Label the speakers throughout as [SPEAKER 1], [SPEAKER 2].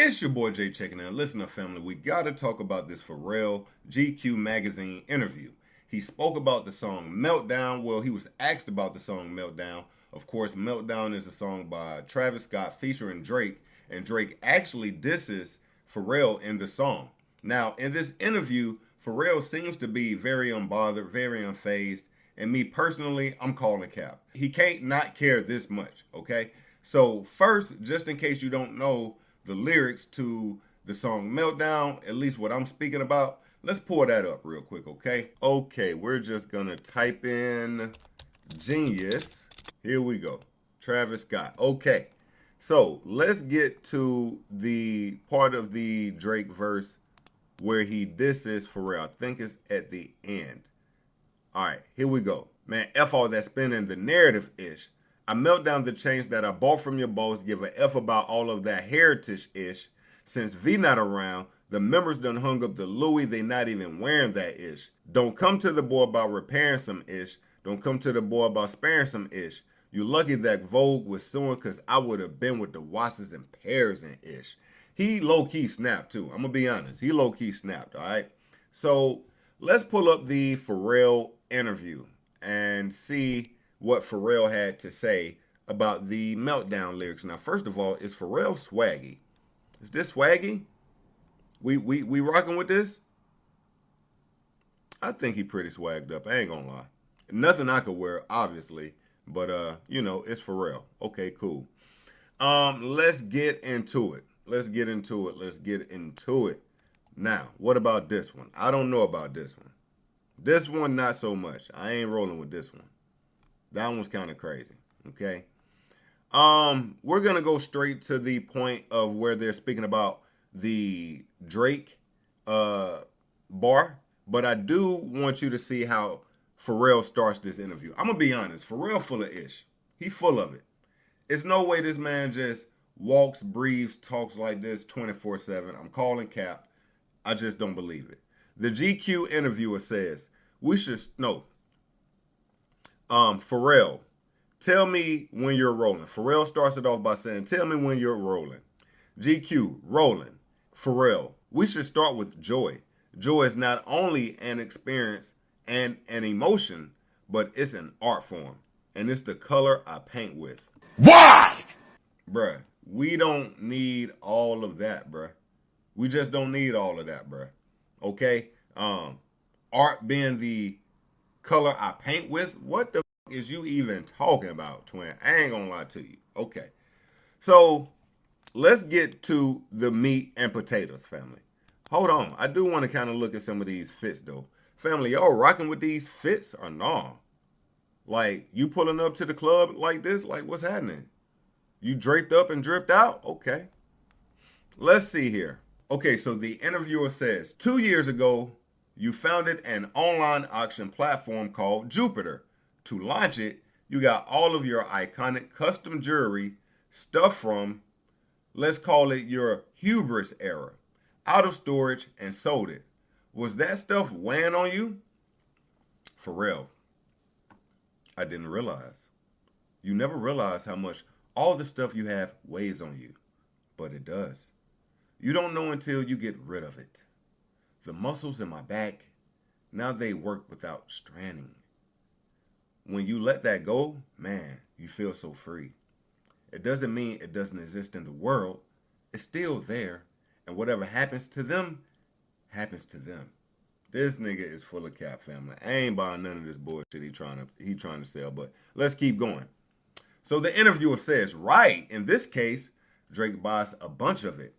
[SPEAKER 1] It's your boy Jay checking in. Listen up, family. We got to talk about this Pharrell GQ magazine interview. He spoke about the song Meltdown. Well, he was asked about the song Meltdown. Of course, Meltdown is a song by Travis Scott featuring Drake, and Drake actually disses Pharrell in the song. Now, in this interview, Pharrell seems to be very unbothered, very unfazed, and me personally, I'm calling cap. He can't not care this much, okay? So first, just in case you don't know the lyrics to the song Meltdown, at least what I'm speaking about, let's pull that up real quick, okay? Okay, we're just gonna type in Genius. Here we go. Travis Scott. Okay, so let's get to the part of the Drake verse where he disses Pharrell. I think it's at the end. All right, here we go. Man, F all that spinning, the narrative-ish. I melt down the chains that I bought from your boss, give a F about all of that heritage-ish. Since V not around, the members done hung up the Louis, they not even wearing that ish. Don't come to the boy about repairing some ish. Don't come to the boy about sparing some ish. You lucky that Vogue was suing, cause I would have been with the Watsons and Pears and ish. He low-key snapped too, I'm gonna be honest. He low-key snapped, all right? So let's pull up the Pharrell interview and see what Pharrell had to say about the Meltdown lyrics. Now, first of all, is Pharrell swaggy? Is this swaggy? We rocking with this? I think he pretty swagged up. I ain't gonna lie. Nothing I could wear, obviously, but you know, it's Pharrell. Okay, cool. Let's get into it. Let's get into it. Now, what about this one? I don't know about this one. This one, not so much. I ain't rolling with this one. That one's kind of crazy, okay? We're going to go straight to the point of where they're speaking about the Drake bar, but I do want you to see how Pharrell starts this interview. I'm going to be honest. Pharrell full of ish. He full of it. It's no way this man just walks, breathes, talks like this 24/7. I'm calling cap. I just don't believe it. The GQ interviewer says, Pharrell, tell me when you're rolling. Pharrell starts it off by saying, tell me when you're rolling. GQ, rolling. Pharrell, we should start with joy. Joy is not only an experience and an emotion, but it's an art form. And it's the color I paint with.
[SPEAKER 2] Why?
[SPEAKER 1] Bruh, we don't need all of that, bruh. We just don't need all of that, bruh. Okay? Art being the color I paint with? What the fuck is you even talking about, twin? I ain't gonna lie to you. Okay. So let's get to the meat and potatoes, family. Hold on. I do want to kind of look at some of these fits, though. Family, y'all rocking with these fits or nah? Like, you pulling up to the club like this? Like, what's happening? You draped up and dripped out? Okay. Let's see here. Okay, so the interviewer says, 2 years ago, you founded an online auction platform called Jupiter. To launch it, you got all of your iconic custom jewelry, stuff from, let's call it your hubris era, out of storage and sold it. Was that stuff weighing on you? Pharrell, I didn't realize. You never realize how much all the stuff you have weighs on you, but it does. You don't know until you get rid of it. The muscles in my back, now they work without straining. When you let that go, man, you feel so free. It doesn't mean it doesn't exist in the world. It's still there, and whatever happens to them, happens to them. This nigga is full of cap, family. I ain't buying none of this bullshit he trying to sell, but let's keep going. So the interviewer says, right, in this case, Drake buys a bunch of it.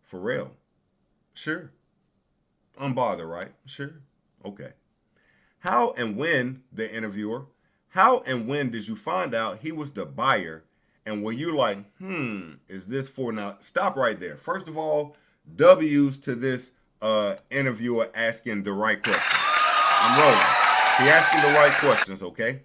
[SPEAKER 1] Pharrell, sure. Unbothered, right? Sure. Okay. How and when, the interviewer, how and when did you find out he was the buyer? And were you like, is this for now? Stop right there. First of all, W's to this interviewer asking the right questions. I'm rolling. He asking the right questions, okay?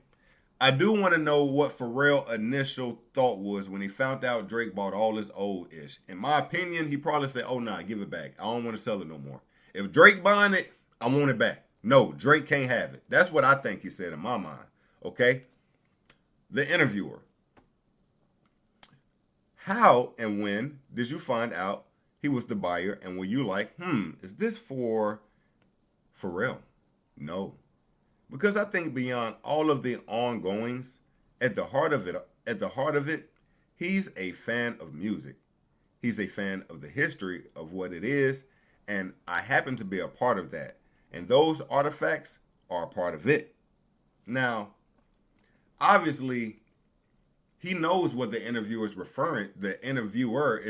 [SPEAKER 1] I do want to know what Pharrell's initial thought was when he found out Drake bought all this old ish. In my opinion, he probably said, oh, nah, give it back. I don't want to sell it no more. If Drake buying it, I want it back. No, Drake can't have it. That's what I think he said in my mind, okay? The interviewer. How and when did you find out he was the buyer. And were you like, is this for Pharrell? No. Because I think beyond all of the ongoings, at the heart of it, he's a fan of music. He's a fan of the history of what it is, and I happen to be a part of that. And those artifacts are a part of it. Now, obviously, he knows what the interviewer is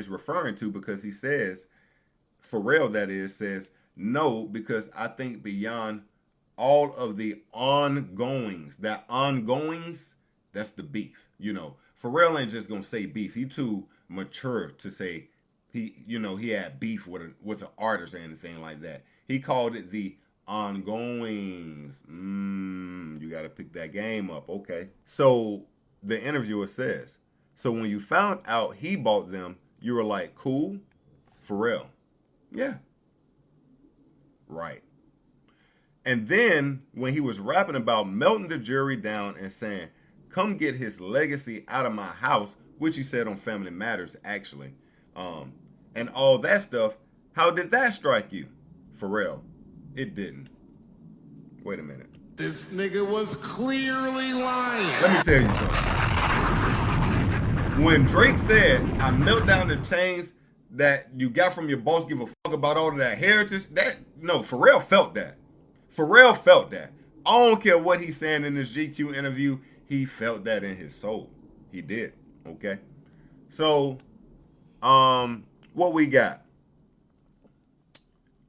[SPEAKER 1] referring to, because he says, Pharrell that is, says, no, because I think beyond all of the ongoings, that's the beef. Pharrell ain't just gonna say beef. He too mature to say he had beef with an artist or anything like that. He called it the ongoings. You gotta pick that game up, okay? So the interviewer says, so when you found out he bought them, you were like, cool, Pharrell. Yeah. Right. And then when he was rapping about melting the jury down and saying, come get his legacy out of my house, which he said on Family Matters, actually, and all that stuff, how did that strike you? Pharrell, it didn't. Wait a minute.
[SPEAKER 2] This nigga was clearly lying.
[SPEAKER 1] Let me tell you something. When Drake said, I melt down the chains that you got from your boss, give a fuck about all of that heritage, Pharrell felt that. Pharrell felt that. I don't care what he's saying in this GQ interview, he felt that in his soul. He did, okay? So, what we got?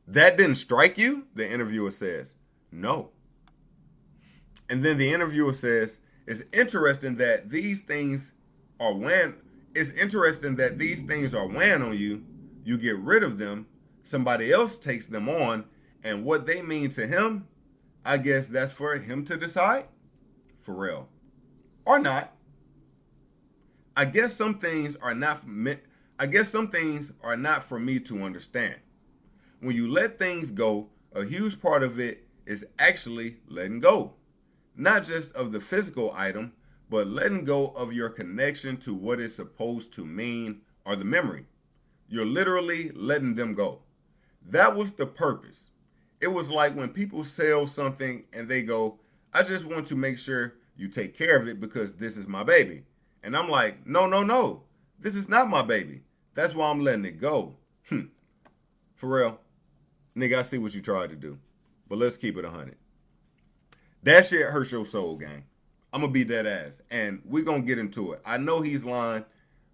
[SPEAKER 1] That didn't strike you? The interviewer says, no. And then the interviewer says, it's interesting that these things are weighing on you. You get rid of them. Somebody else takes them on. And what they mean to him, I guess that's for him to decide. Pharrell. Or not. I guess some things are not for me to understand. When you let things go, a huge part of it is actually letting go. Not just of the physical item, but letting go of your connection to what it's supposed to mean, or the memory. You're literally letting them go. That was the purpose. It was like when people sell something and they go, I just want to make sure you take care of it because this is my baby. And I'm like, no. This is not my baby. That's why I'm letting it go. Pharrell, nigga, I see what you tried to do. But let's keep it 100. That shit hurts your soul, gang. I'm going to be dead ass. And we're going to get into it. I know he's lying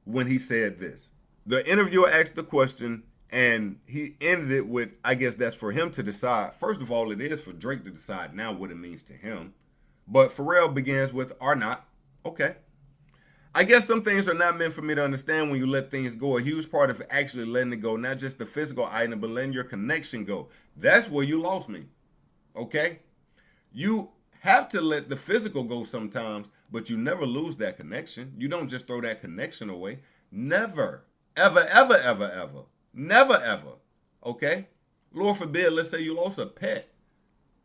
[SPEAKER 1] when he said this. The interviewer asked the question, and he ended it with, I guess that's for him to decide. First of all, it is for Drake to decide now what it means to him. But Pharrell begins with, are not. Okay. I guess some things are not meant for me to understand when you let things go. A huge part of actually letting it go, not just the physical item, but letting your connection go. That's where you lost me. Okay? You have to let the physical go sometimes, but you never lose that connection. You don't just throw that connection away. Never. Ever. Never, ever. Okay? Lord forbid, let's say you lost a pet.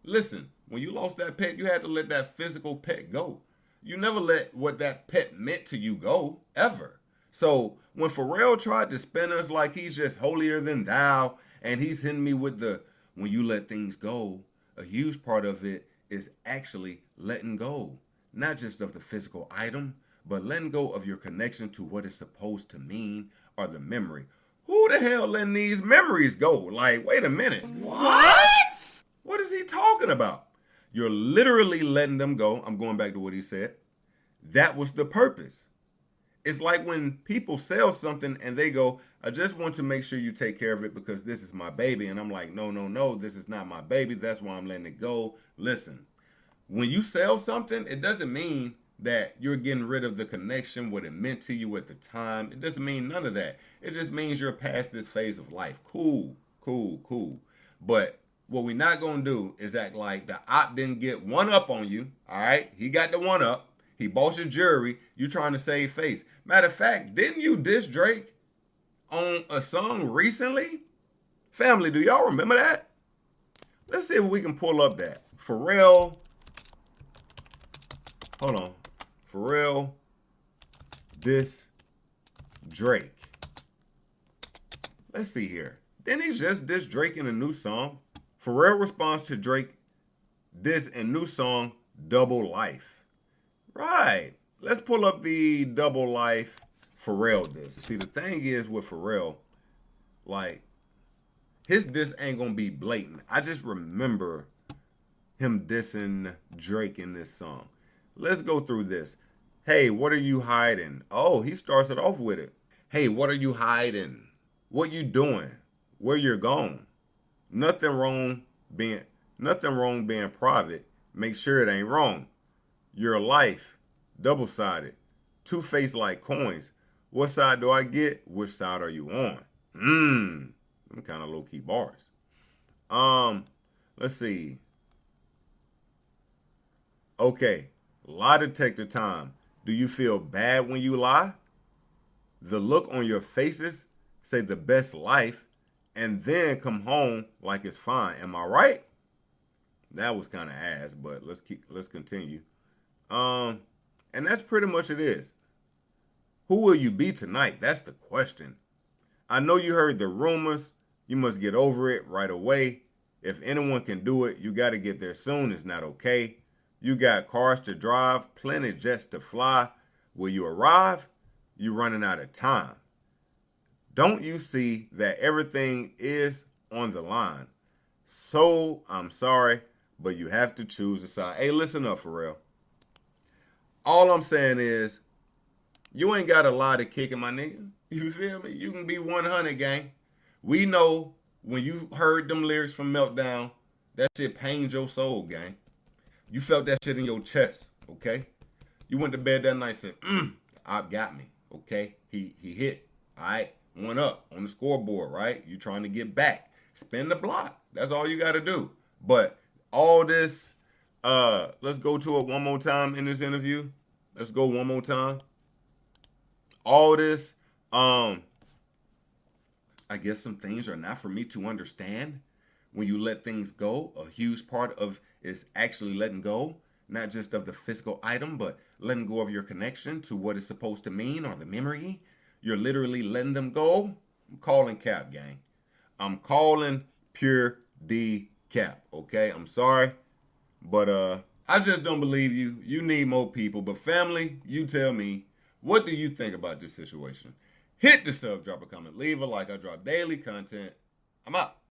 [SPEAKER 1] Listen, when you lost that pet, you had to let that physical pet go. You never let what that pet meant to you go, ever. So when Pharrell tried to spin us like he's just holier than thou, and he's hitting me with the, when you let things go, a huge part of it is actually letting go. Not just of the physical item, but letting go of your connection to what it's supposed to mean, or the memory. Who the hell letting these memories go? Like, wait a minute.
[SPEAKER 2] What?
[SPEAKER 1] What is he talking about? You're literally letting them go. I'm going back to what he said. That was the purpose. It's like when people sell something and they go, I just want to make sure you take care of it because this is my baby. And I'm like, no, this is not my baby. That's why I'm letting it go. Listen, when you sell something, it doesn't mean that you're getting rid of the connection, what it meant to you at the time. It doesn't mean none of that. It just means you're past this phase of life. Cool. But what we're not going to do is act like the op didn't get one up on you. All right? He got the one up. He bought your jewelry. You trying to save face. Matter of fact, didn't you diss Drake on a song recently? Family, do y'all remember that? Let's see if we can pull up that. Pharrell. Hold on. Pharrell diss Drake. let's see here. Didn't he just diss Drake in a new song? Pharrell responds to Drake diss in new song, Double Life. Right. Let's pull up the Double Life Pharrell diss. See, the thing is with Pharrell, like, his diss ain't gonna be blatant. I just remember him dissing Drake in this song. Let's go through this. Hey, what are you hiding? Oh, he starts it off with it. Hey, what are you hiding? What you doing? Where you're gone? Nothing wrong being private. Make sure it ain't wrong. Your life, double-sided, two-faced like coins. What side do I get? Which side are you on? Them kind of low-key bars. Let's see. Okay, lie detector time. Do you feel bad when you lie? The look on your faces say the best life, and then come home like it's fine. Am I right? That was kind of ass, but let's continue. And that's pretty much it is. Who will you be tonight? That's the question. I know you heard the rumors. You must get over it right away. If anyone can do it, you got to get there soon. It's not okay. You got cars to drive, plenty jets to fly. Will you arrive? You're running out of time. Don't you see that everything is on the line? So I'm sorry, but you have to choose a side. Hey, listen up, Pharrell. All I'm saying is, you ain't got a lot of kicking, my nigga. You feel me? You can be 100, gang. We know when you heard them lyrics from Meltdown, that shit pained your soul, gang. You felt that shit in your chest, okay? You went to bed that night and said, Op got me, okay? He hit, all right? 1 up on the scoreboard, right? You trying to get back. Spin the block. That's all you got to do. But all this, let's go to it one more time in this interview. Let's go one more time. All this, I guess some things are not for me to understand. When you let things go, a huge part of is actually letting go, not just of the physical item, but letting go of your connection to what it's supposed to mean or the memory. You're literally letting them go. I'm calling cap, gang. I'm calling pure D cap, okay? I'm sorry, but I just don't believe you. You need more people. But family, you tell me, what do you think about this situation? Hit the sub, drop a comment, leave a like. I drop daily content. I'm out.